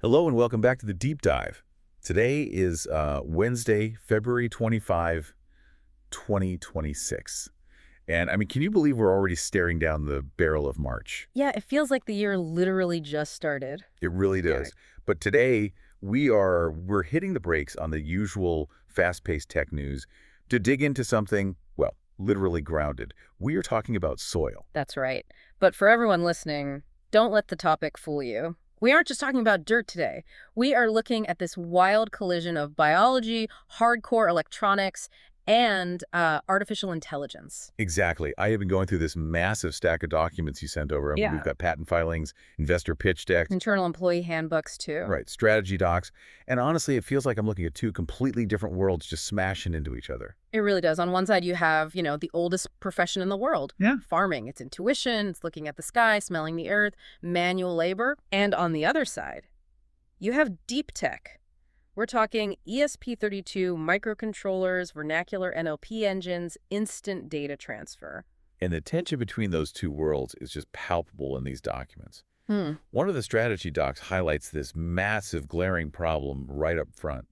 Hello and welcome back to the Deep Dive. Today is Wednesday, February 25, 2026. And I mean, can you believe we're already staring down the barrel of March? Yeah, it feels like the year literally just started. It really does. But today we're hitting the brakes on the usual fast-paced tech news to dig into something, well, literally grounded. We are talking about soil. That's right. But for everyone listening, don't let the topic fool you. We aren't just talking about dirt today. We are looking at this wild collision of biology, hardcore electronics, and artificial intelligence. Exactly. I have been going through this massive stack of documents you sent over. I mean, Yeah. we've got patent filings, investor pitch decks, Internal employee handbooks, too. right, strategy docs. And honestly, it feels like I'm looking at two completely different worlds just smashing into each other. It really does. On one side, you have, the oldest profession in the world. Yeah. Farming. It's intuition. It's looking at the sky, smelling the earth, manual labor. And on the other side, you have deep tech. We're talking ESP32, microcontrollers, vernacular NLP engines, instant data transfer. And the tension between those two worlds is just palpable in these documents. Hmm. One of the strategy docs highlights this massive glaring problem right up front.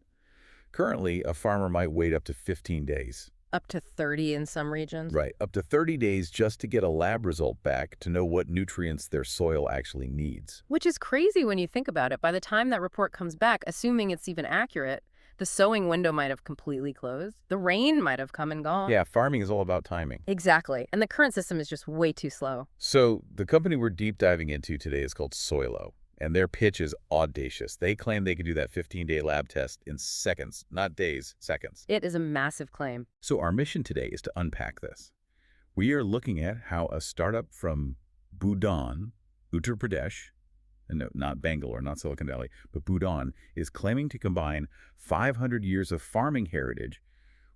Currently, a farmer might wait up to 15 days. Up to 30 in some regions. Right, up to 30 days just to get a lab result back to know what nutrients their soil actually needs. Which is crazy when you think about it. By the time that report comes back, assuming it's even accurate, the sowing window might have completely closed. The rain might have come and gone. Yeah, farming is all about timing. Exactly. And the current system is just way too slow. So the company we're deep diving into today is called Soilo, and their pitch is audacious. They claim they can do that 15-day lab test in seconds, not days, seconds. It is a massive claim. So our mission today is to unpack this. We are looking at how a startup from Bhutan, Uttar Pradesh, and no, not Bangalore, not Silicon Valley, but Bhutan, is claiming to combine 500 years of farming heritage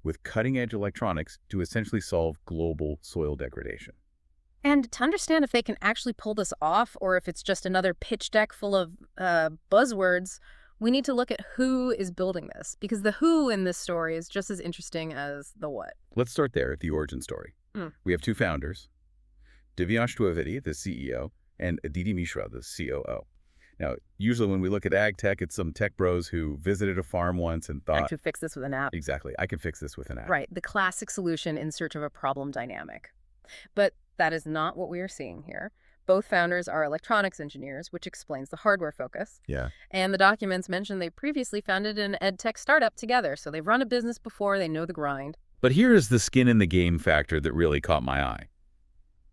with cutting-edge electronics to essentially solve global soil degradation. And to understand if they can actually pull this off or if it's just another pitch deck full of buzzwords, we need to look at who is building this, because the who in this story is just as interesting as the what. Let's start there at the origin story. We have two founders, Divyansh Dwivedi, the CEO, and Aditi Mishra, the COO. Now, usually when we look at ag tech, it's some tech bros who visited a farm once and I thought, could fix this with an app. exactly, I can fix this with an app. Right, the classic solution in search of a problem dynamic. But that is not what we are seeing here. Both founders are electronics engineers, which explains the hardware focus. Yeah. And the documents mention they previously founded an ed tech startup together, so they've run a business before, they know the grind. But here is the skin in the game factor that really caught my eye.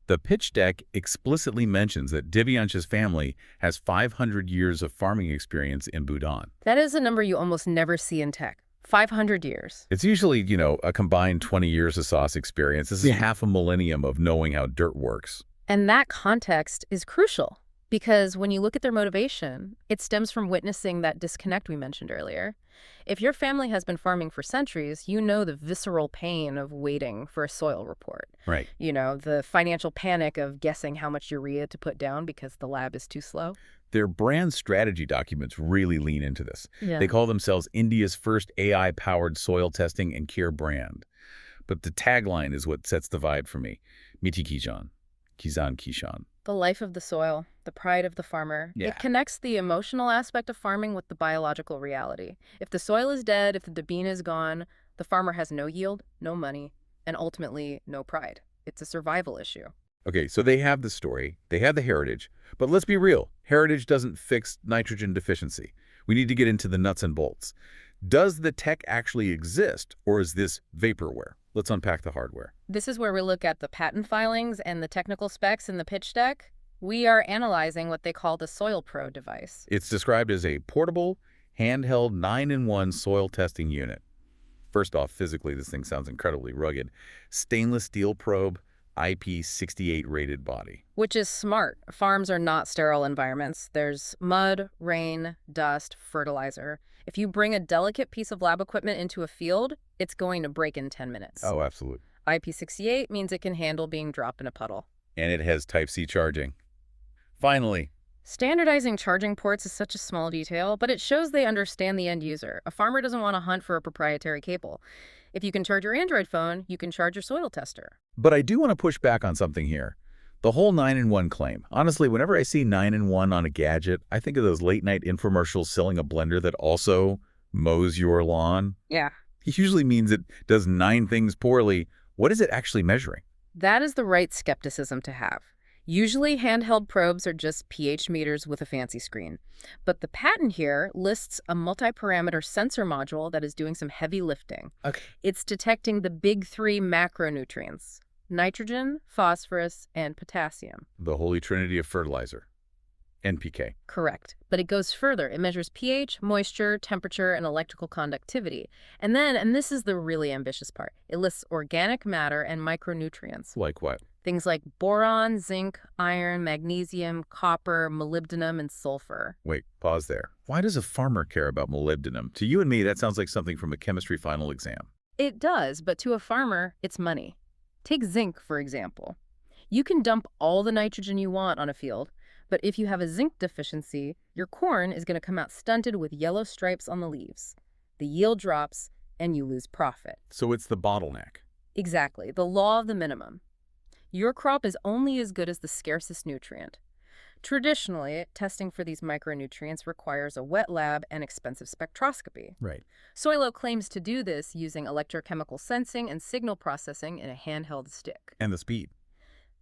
The pitch deck explicitly mentions that Divyansh's family has 500 years of farming experience in Bhutan. That is a number you almost never see in tech. 500 years. It's usually, a combined 20 years of sauce experience. This is half a millennium of knowing how dirt works. And that context is crucial, because when you look at their motivation, it stems from witnessing that disconnect we mentioned earlier. If your family has been farming for centuries, you know the visceral pain of waiting for a soil report. Right. The financial panic of guessing how much urea to put down because the lab is too slow. Their brand strategy documents really lean into this. Yeah. They call themselves India's first AI-powered soil testing and care brand. But the tagline is what sets the vibe for me. Miti Kisan, Kisan Kishan. The life of the soil, the pride of the farmer. Yeah. It connects the emotional aspect of farming with the biological reality. If the soil is dead, if the bean is gone, the farmer has no yield, no money, and ultimately no pride. It's a survival issue. Okay, so they have the story, they have the heritage, but let's be real. Heritage doesn't fix nitrogen deficiency. We need to get into the nuts and bolts. Does the tech actually exist, or is this vaporware? Let's unpack the hardware. This is where we look at the patent filings and the technical specs in the pitch deck. We are analyzing what they call the Soil Pro device. It's described as a portable, handheld 9-in-1 soil testing unit. First off, physically, this thing sounds incredibly rugged. Stainless steel probe, IP68 rated body. Which is smart. Farms are not sterile environments. There's mud, rain, dust, fertilizer. If you bring a delicate piece of lab equipment into a field, it's going to break in 10 minutes. Oh, absolutely. IP68 means it can handle being dropped in a puddle. And it has Type-C charging. Finally, Standardizing charging ports is such a small detail, but it shows they understand the end user. A farmer doesn't want to hunt for a proprietary cable. If you can charge your Android phone, you can charge your soil tester. but I do want to push back on something here. The whole 9-in-1 claim. Honestly, whenever I see 9-in-1 on a gadget, I think of those late-night infomercials selling a blender that also mows your lawn. Yeah. It usually means it does 9 things poorly. What is it actually measuring? That is the right skepticism to have. Usually, handheld probes are just pH meters with a fancy screen. But the patent here lists a multi-parameter sensor module that is doing some heavy lifting. Okay. It's detecting the big 3 macronutrients: nitrogen, phosphorus, and potassium. The holy trinity of fertilizer. NPK. Correct. But it goes further. It measures pH, moisture, temperature, and electrical conductivity. And then, and this is the really ambitious part, it lists organic matter and micronutrients. Like what? Things like boron, zinc, iron, magnesium, copper, molybdenum, and sulfur. Wait, pause there. Why does a farmer care about molybdenum? To you and me, that sounds like something from a chemistry final exam. It does, but to a farmer, it's money. Take zinc, for example. You can dump all the nitrogen you want on a field, but if you have a zinc deficiency, your corn is going to come out stunted with yellow stripes on the leaves. The yield drops, and you lose profit. So it's the bottleneck. Exactly, the law of the minimum. Your crop is only as good as the scarcest nutrient. Traditionally, testing for these micronutrients requires a wet lab and expensive spectroscopy. Right. Soilo claims to do this using electrochemical sensing and signal processing in a handheld stick. And the speed.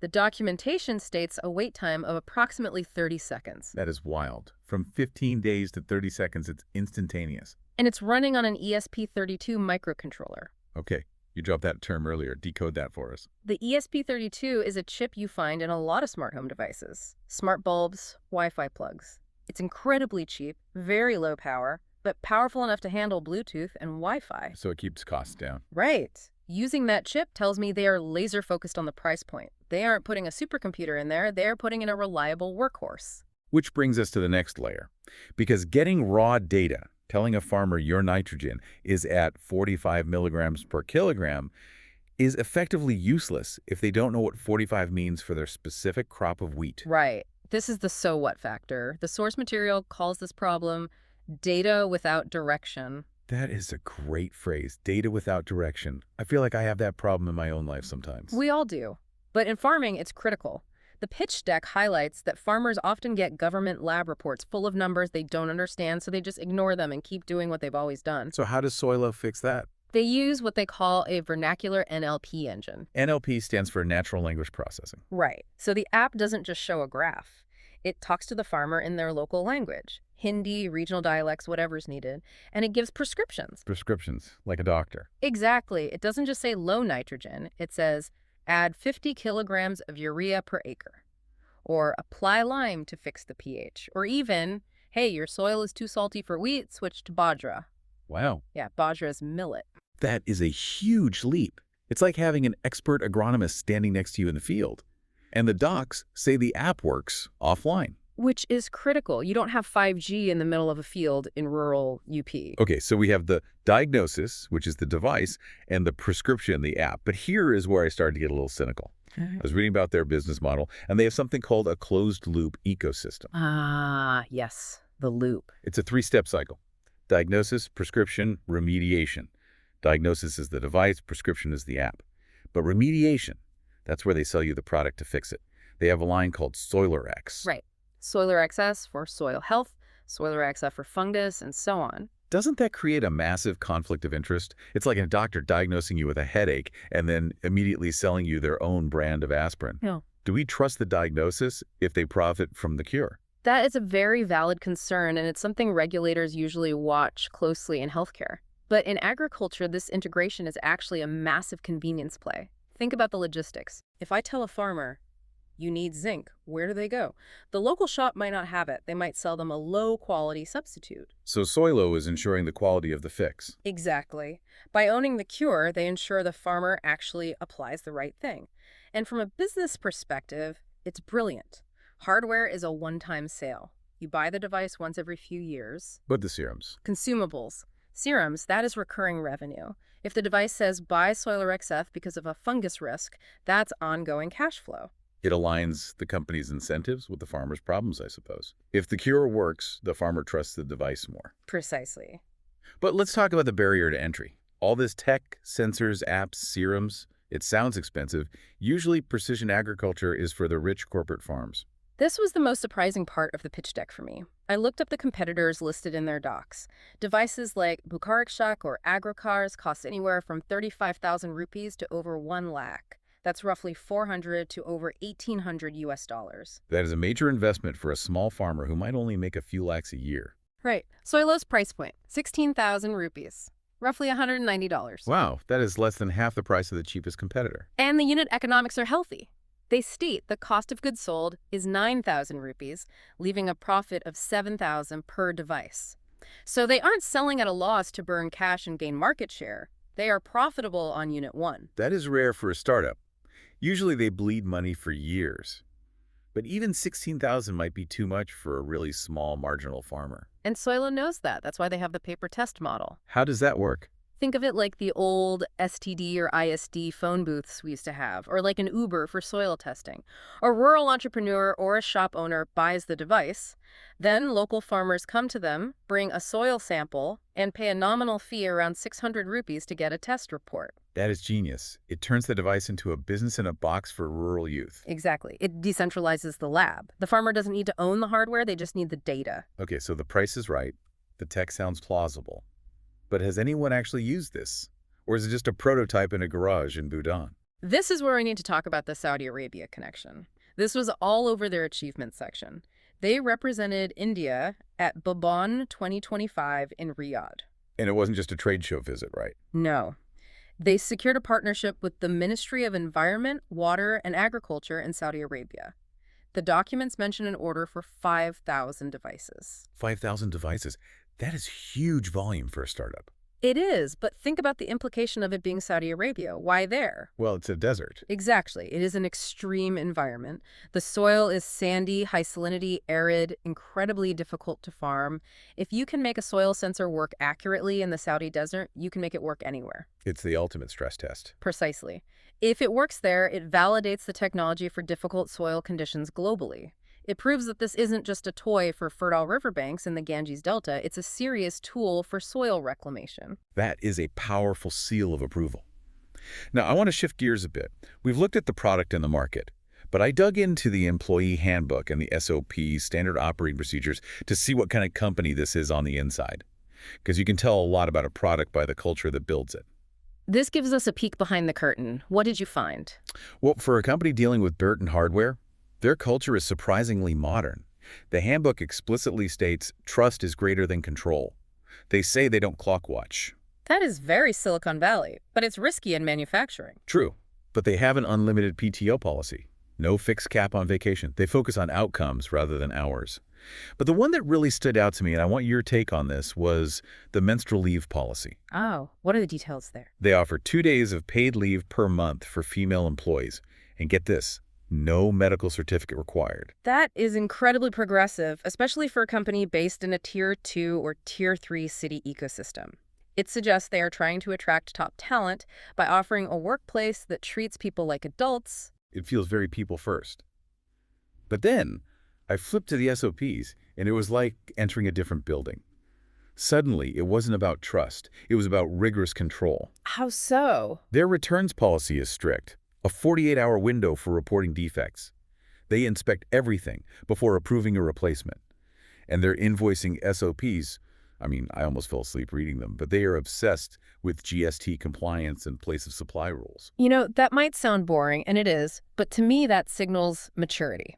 The documentation states a wait time of approximately 30 seconds. That is wild. From 15 days to 30 seconds, it's instantaneous. And it's running on an ESP32 microcontroller. Okay, you dropped that term earlier. Decode that for us. The ESP32 is a chip you find in a lot of smart home devices. Smart bulbs, Wi-Fi plugs. It's incredibly cheap, very low power, but powerful enough to handle Bluetooth and Wi-Fi. So it keeps costs down. Right. Using that chip tells me they are laser focused on the price point. They aren't putting a supercomputer in there, they're putting in a reliable workhorse. Which brings us to the next layer. Because getting raw data, telling a farmer your nitrogen is at 45 milligrams per kilogram, is effectively useless if they don't know what 45 means for their specific crop of wheat. Right. This is the so what factor. The source material calls this problem data without direction. That is a great phrase, data without direction. I feel like I have that problem in my own life sometimes. We all do. But in farming, it's critical. The pitch deck highlights that farmers often get government lab reports full of numbers they don't understand, so they just ignore them and keep doing what they've always done. So how does Soilo fix that? They use what they call a vernacular NLP engine. NLP stands for natural language processing. Right. So the app doesn't just show a graph. It talks to the farmer in their local language, Hindi, regional dialects, whatever's needed, and it gives prescriptions. Prescriptions, like a doctor. Exactly. It doesn't just say low nitrogen. It says, add 50 kilograms of urea per acre, or apply lime to fix the pH, or even, hey, your soil is too salty for wheat, switch to bajra. Wow. Yeah, bajra is millet. That is a huge leap. It's like having an expert agronomist standing next to you in the field. And the docs say the app works offline. Which is critical. You don't have 5G in the middle of a field in rural UP. Okay, so we have the diagnosis, which is the device, and the prescription, the app. But here is where I started to get a little cynical. I was reading about their business model, and they have something called a closed-loop ecosystem. Ah, yes, the loop. It's a 3-step cycle. Diagnosis, prescription, remediation. Diagnosis is the device, prescription is the app. But remediation, that's where they sell you the product to fix it. They have a line called Soiler X. Right. Soiler XS for soil health, Soiler XF for fungus, and so on. Doesn't that create a massive conflict of interest? It's like a doctor diagnosing you with a headache and then immediately selling you their own brand of aspirin. Yeah. Do we trust the diagnosis if they profit from the cure? That is a very valid concern, and it's something regulators usually watch closely in healthcare. But in agriculture, this integration is actually a massive convenience play. Think about the logistics. If I tell a farmer, you need zinc, where do they go? The local shop might not have it. They might sell them a low-quality substitute. So Soilo is ensuring the quality of the fix. Exactly. By owning the cure, they ensure the farmer actually applies the right thing. And from a business perspective, it's brilliant. Hardware is a one-time sale. You buy the device once every few years. But the serums? Consumables. Serums, that is recurring revenue. If the device says buy Soiler XF because of a fungus risk, that's ongoing cash flow. It aligns the company's incentives with the farmer's problems, I suppose. If the cure works, the farmer trusts the device more. Precisely. But let's talk about the barrier to entry. All this tech, sensors, apps, serums, It sounds expensive. Usually precision agriculture is for the rich corporate farms. This was the most surprising part of the pitch deck for me. I looked up the competitors listed in their docs. Devices like Bukarikshak or Agricars cost anywhere from 35,000 rupees to over 1 lakh. That's roughly 400 to over 1,800 US dollars. That is a major investment for a small farmer who might only make a few lakhs a year. Right. Soilo's price point, 16,000 rupees, roughly $190. Wow, that is less than half the price of the cheapest competitor. And the unit economics are healthy. They state the cost of goods sold is 9,000 rupees, leaving a profit of 7,000 per device. So they aren't selling at a loss to burn cash and gain market share. They are profitable on Unit 1. That is rare for a startup. Usually they bleed money for years. But even 16,000 might be too much for a really small marginal farmer. And Soilo knows that. That's why they have the paper test model. How does that work? Think of it like the old STD or ISD phone booths we used to have, or like an Uber for soil testing. A rural entrepreneur or a shop owner buys the device. Then local farmers come to them, bring a soil sample, and pay a nominal fee around 600 rupees to get a test report. That is genius. It turns the device into a business in a box for rural youth. Exactly. It decentralizes the lab. The farmer doesn't need to own the hardware, they just need the data. Okay, so the price is right. The tech sounds plausible. But has anyone actually used this? Or is it just a prototype in a garage in Bhutan? This is where I need to talk about the Saudi Arabia connection. This was all over their achievements section. They represented India at Bhuban 2025 in Riyadh. And it wasn't just a trade show visit, right? No. They secured a partnership with the Ministry of Environment, Water, and Agriculture in Saudi Arabia. The documents mention an order for 5,000 devices. 5,000 devices. That is huge volume for a startup. It is, but think about the implication of it being Saudi Arabia. Why there? Well, it's a desert. Exactly. It is an extreme environment. The soil is sandy, high salinity, arid, incredibly difficult to farm. If you can make a soil sensor work accurately in the Saudi desert, you can make it work anywhere. It's the ultimate stress test. Precisely. If it works there, it validates the technology for difficult soil conditions globally. It proves that this isn't just a toy for fertile riverbanks in the Ganges Delta, it's a serious tool for soil reclamation. That is a powerful seal of approval. Now, I want to shift gears a bit. We've looked at the product and the market, but I dug into the employee handbook and the SOPs, standard operating procedures, to see what kind of company this is on the inside. Because you can tell a lot about a product by the culture that builds it. This gives us a peek behind the curtain. What did you find? Well, for a company dealing with dirt and hardware, their culture is surprisingly modern. The handbook explicitly states trust is greater than control. They say they don't clock watch. That is very Silicon Valley, but it's risky in manufacturing. True, but they have an unlimited PTO policy. No fixed cap on vacation. They focus on outcomes rather than hours. But the one that really stood out to me, and I want your take on this, was the menstrual leave policy. Oh, what are the details there? They offer 2 days of paid leave per month for female employees. And get this, no medical certificate required. That is incredibly progressive, especially for a company based in a Tier 2 or Tier 3 city ecosystem. It suggests they are trying to attract top talent by offering a workplace that treats people like adults. It feels very people first. But then, I flipped to the SOPs, and it was like entering a different building. Suddenly, it wasn't about trust. It was about rigorous control. How so? Their returns policy is strict. A 48-hour window for reporting defects. They inspect everything before approving a replacement. And their invoicing SOPs, I almost fell asleep reading them, but they are obsessed with GST compliance and place of supply rules. You know, that might sound boring, and it is, but to me that signals maturity.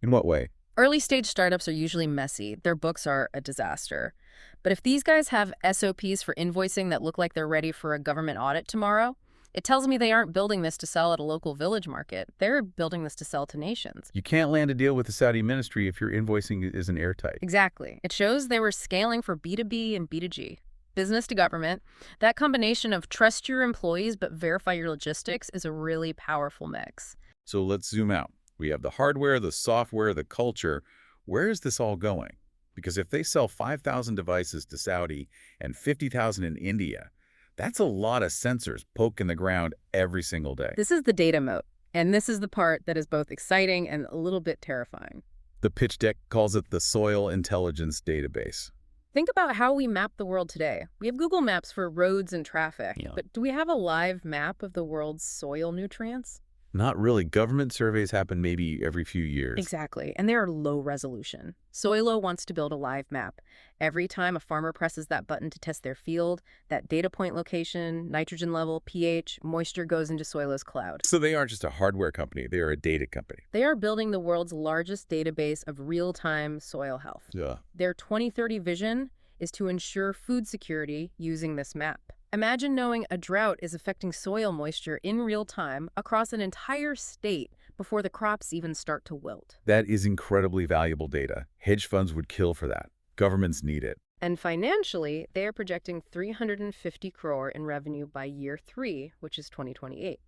In what way? Early-stage startups are usually messy. Their books are a disaster. But if these guys have SOPs for invoicing that look like they're ready for a government audit tomorrow, it tells me they aren't building this to sell at a local village market. They're building this to sell to nations. You can't land a deal with the Saudi ministry if your invoicing isn't airtight. Exactly. It shows they were scaling for B2B and B2G. Business to government. That combination of trust your employees but verify your logistics is a really powerful mix. So let's zoom out. We have the hardware, the software, the culture. Where is this all going? Because if they sell 5,000 devices to Saudi and 50,000 in India, that's a lot of sensors poking the ground every single day. This is the data moat, and this is the part that is both exciting and a little bit terrifying. The pitch deck calls it the Soil Intelligence Database. Think about how we map the world today. We have Google Maps for roads and traffic, Yeah. but do we have a live map of the world's soil nutrients? Not really. Government surveys happen maybe every few years. Exactly, and they are low resolution. Soilo wants to build a live map. Every time a farmer presses that button to test their field, that data point location, nitrogen level, pH, moisture goes into Soilo's cloud. So they aren't just a hardware company, they are a data company. They are building the world's largest database of real-time soil health. Yeah. Their 2030 vision is to ensure food security using this map. Imagine knowing a drought is affecting soil moisture in real time across an entire state before the crops even start to wilt. That is incredibly valuable data. Hedge funds would kill for that. Governments need it. And financially, they are projecting 350 crore in revenue by year 3, which is 2028.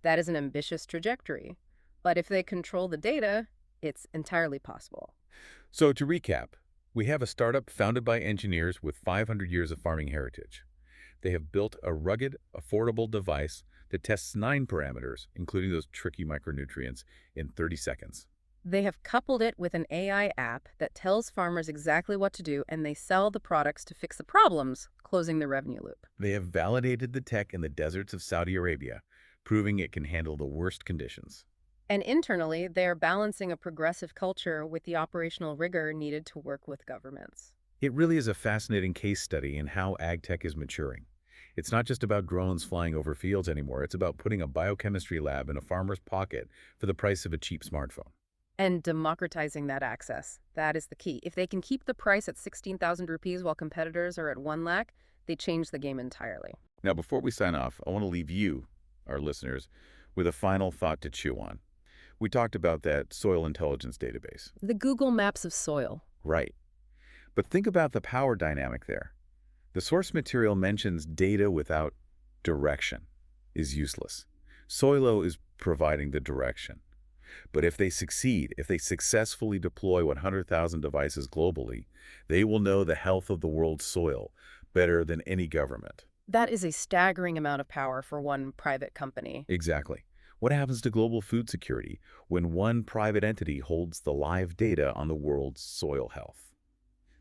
That is an ambitious trajectory. But if they control the data, it's entirely possible. So to recap, we have a startup founded by engineers with 500 years of farming heritage. They have built a rugged, affordable device that tests 9 parameters, including those tricky micronutrients, in 30 seconds. They have coupled it with an AI app that tells farmers exactly what to do, and they sell the products to fix the problems, closing the revenue loop. They have validated the tech in the deserts of Saudi Arabia, proving it can handle the worst conditions. And internally, they are balancing a progressive culture with the operational rigor needed to work with governments. It really is a fascinating case study in how ag tech is maturing. It's not just about drones flying over fields anymore. It's about putting a biochemistry lab in a farmer's pocket for the price of a cheap smartphone. And democratizing that access. That is the key. If they can keep the price at 16,000 rupees while competitors are at 1 lakh, they change the game entirely. Now, before we sign off, I want to leave you, our listeners, with a final thought to chew on. We talked about that soil intelligence database. The Google Maps of soil. Right. But think about the power dynamic there. The source material mentions data without direction is useless. Soilo is providing the direction. But if they succeed, if they successfully deploy 100,000 devices globally, they will know the health of the world's soil better than any government. That is a staggering amount of power for one private company. Exactly. What happens to global food security when one private entity holds the live data on the world's soil health?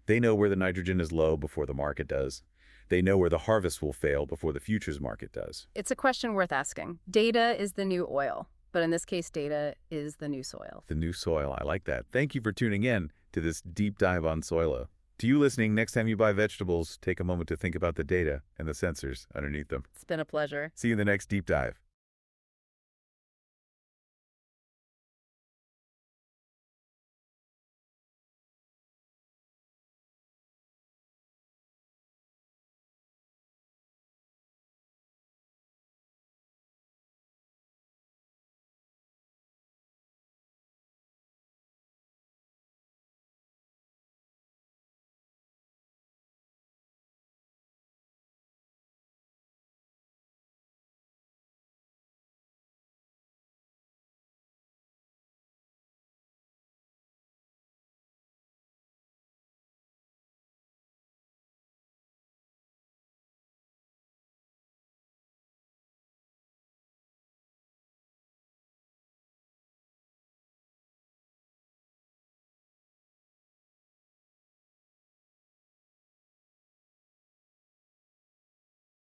They know where the nitrogen is low before the market does. They know where the harvest will fail before the futures market does. It's a question worth asking. Data is the new oil, but in this case, data is the new soil. The new soil, I like that. Thank you for tuning in to this deep dive on Soilo. To you listening, next time you buy vegetables, take a moment to think about the data and the sensors underneath them. It's been a pleasure. See you in the next deep dive.